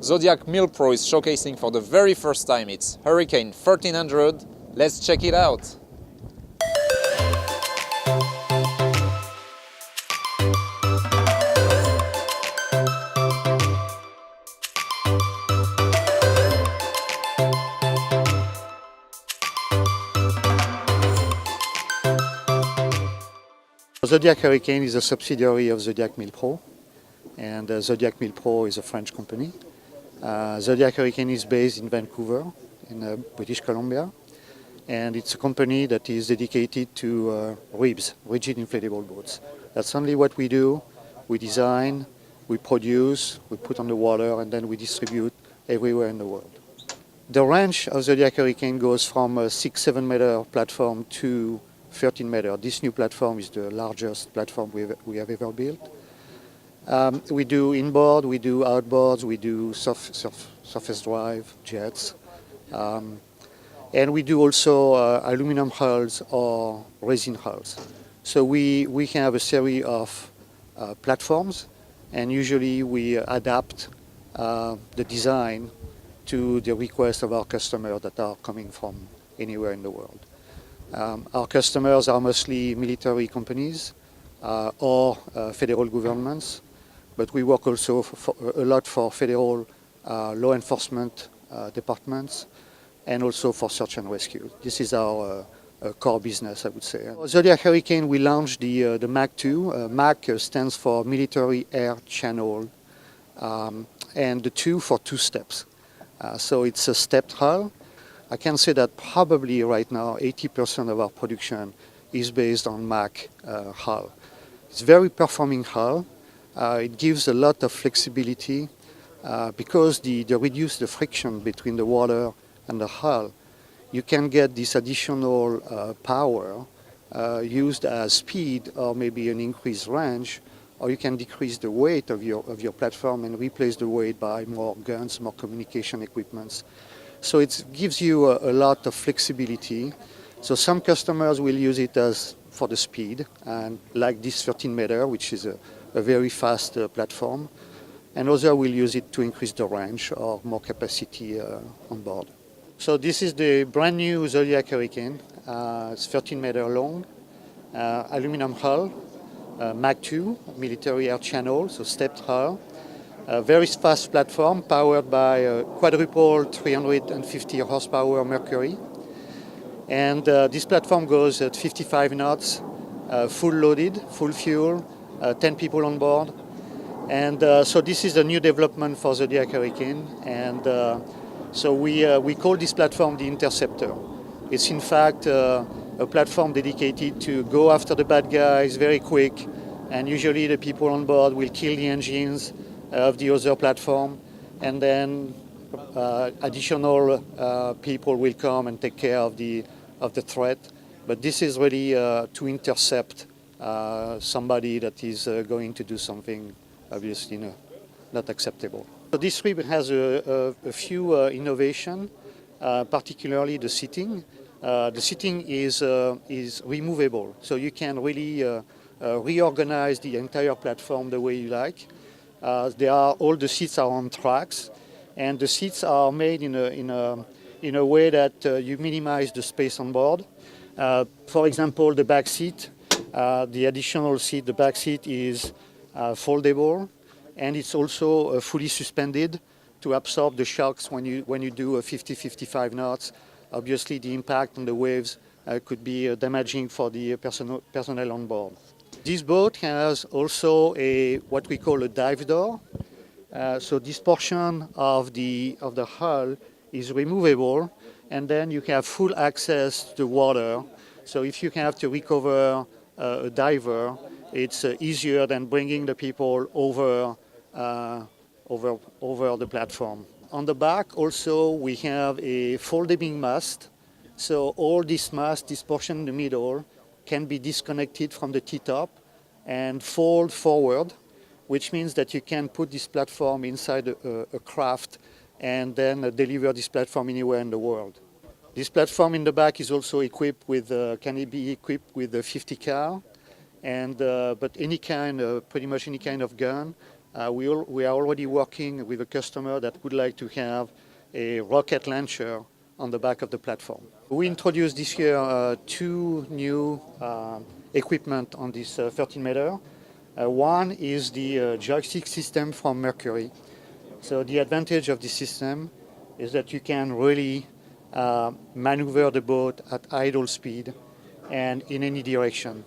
Zodiac Milpro is showcasing for the very first time its Hurricane 1300. Let's check it out. Zodiac Hurricane is a subsidiary of Zodiac Milpro, and Zodiac Milpro is a French company. Zodiac Hurricane is based in Vancouver, in British Columbia, and it's a company that is dedicated to RIBs, rigid inflatable boats. That's only what we do. We design, we produce, we put on the water, and then we distribute everywhere in the world. The range of Zodiac Hurricane goes from a 6-7 meter platform to 13 meter. This new platform is the largest platform we have ever built. We do inboard, we do outboards, we do surface drive, jets, and we do also aluminum hulls or resin hulls. So we have a series of platforms, and usually we adapt the design to the request of our customers that are coming from anywhere in the world. Our customers are mostly military companies or federal governments, but we work also a lot for federal law enforcement departments and also for search and rescue. This is our core business, I would say. Zodiac Hurricane, we launched the MAC 2. MAC stands for Military Air Channel, and the 2 for 2 steps. So it's a stepped hull. I can say that probably right now 80% of our production is based on MAC hull. It's a very performing hull. It gives a lot of flexibility because they reduce the friction between the water and the hull. You can get this additional power used as speed or maybe an increased range, or you can decrease the weight of your platform and replace the weight by more guns, more communication equipments. So it gives you a lot of flexibility. So some customers will use it as for the speed, and like this 13 meter, which is a very fast platform, and others will use it to increase the range or more capacity on board. So this is the brand new Zodiac Hurricane. It's 13 meter long, aluminum hull, MAC 2, military air channel, so stepped hull. A very fast platform powered by a quadruple 350 horsepower Mercury. And this platform goes at 55 knots, full loaded, full fuel, 10 people on board. And so this is a new development for Zodiac Hurricane. And so we call this platform the Interceptor. It's in fact a platform dedicated to go after the bad guys very quick. And usually the people on board will kill the engines of the other platform, and then additional people will come and take care of the threat. But this is really to intercept somebody that is going to do something obviously not acceptable. So this RIB has a few innovations, particularly the seating. The seating is removable, so you can really reorganize the entire platform the way you like. All the seats are on tracks, and the seats are made in a way that you minimize the space on board. For example, the back seat, the additional seat, the back seat is foldable, and it's also fully suspended to absorb the shocks when you do a 50-55 knots. Obviously, the impact on the waves could be damaging for the personnel on board. This boat has also what we call a dive door. So this portion of the hull is removable, and then you have full access to water. So if you have to recover a diver, it's easier than bringing the people over the platform. On the back also we have a folding mast. So all this mast, this portion in the middle, can be disconnected from the T-top and fold forward, which means that you can put this platform inside a craft and then deliver this platform anywhere in the world. This platform in the back is also equipped with, can be equipped with a 50 cal, and but pretty much any kind of gun, We are already working with a customer that would like to have a rocket launcher on the back of the platform. We introduced this year two new equipment on this 13-meter. One is the joystick system from Mercury. So the advantage of this system is that you can really maneuver the boat at idle speed and in any direction.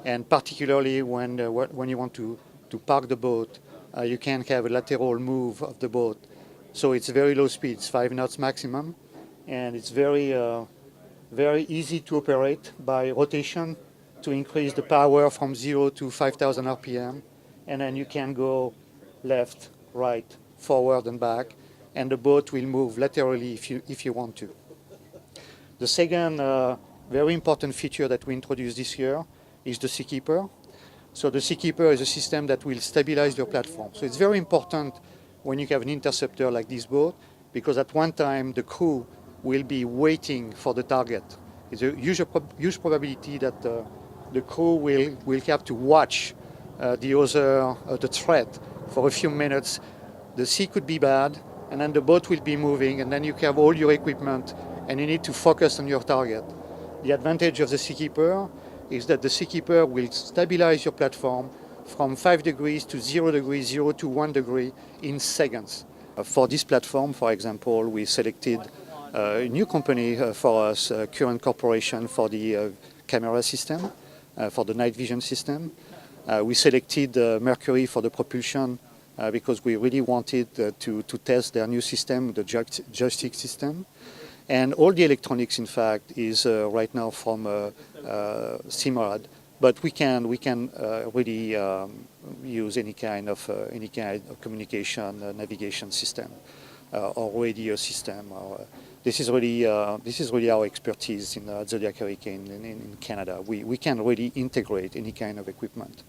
And particularly when you want to park the boat, you can have a lateral move of the boat. So it's very low speed, it's 5 knots maximum, and it's very easy to operate by rotation to increase the power from 0 to 5,000 RPM, and then you can go left, right, forward and back, and the boat will move laterally if you want to. The second very important feature that we introduced this year is the Seakeeper. So the Seakeeper is a system that will stabilize your platform. So it's very important when you have an interceptor like this boat, because at one time the crew will be waiting for the target. It's a huge probability that the crew will have to watch the threat for a few minutes. The sea could be bad, and then the boat will be moving, and then you have all your equipment, and you need to focus on your target. The advantage of the Seakeeper is that the Seakeeper will stabilize your platform from 5 degrees to 0 degrees, 0 to 1 degree in seconds. For this platform, for example, we selected a new company for us, Current Corporation, for the camera system, for the night vision system. We selected Mercury for the propulsion because we really wanted to test their new system, the joystick system. And all the electronics, in fact, is right now from Simrad. But we can really use any kind of communication, navigation system, or radio system. This is really our expertise in Zodiac Hurricane in Canada. We can really integrate any kind of equipment.